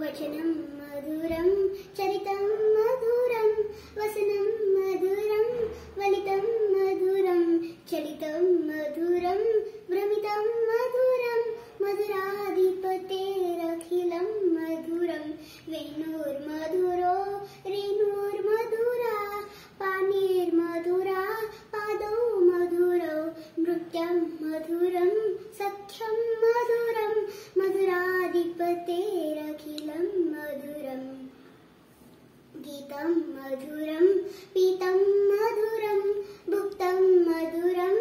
वचनं मधुरं चरितं मधुरं वसनं मधुरं वलितं मधुरं चलितं मधुरं भ्रमितं मधुरं मधुराधिपतेरखिलं मधुरं वेणुर्मधुरो रेणुर्मधुरा पाणिर्मधुरा पादौ मधुरौ नृत्यं मधुरं सख्यं मधुरं मधुराधिपतेरखिलं मधुरं गीतं मधुरं पीतं मधुरं भुक्तं मधुरं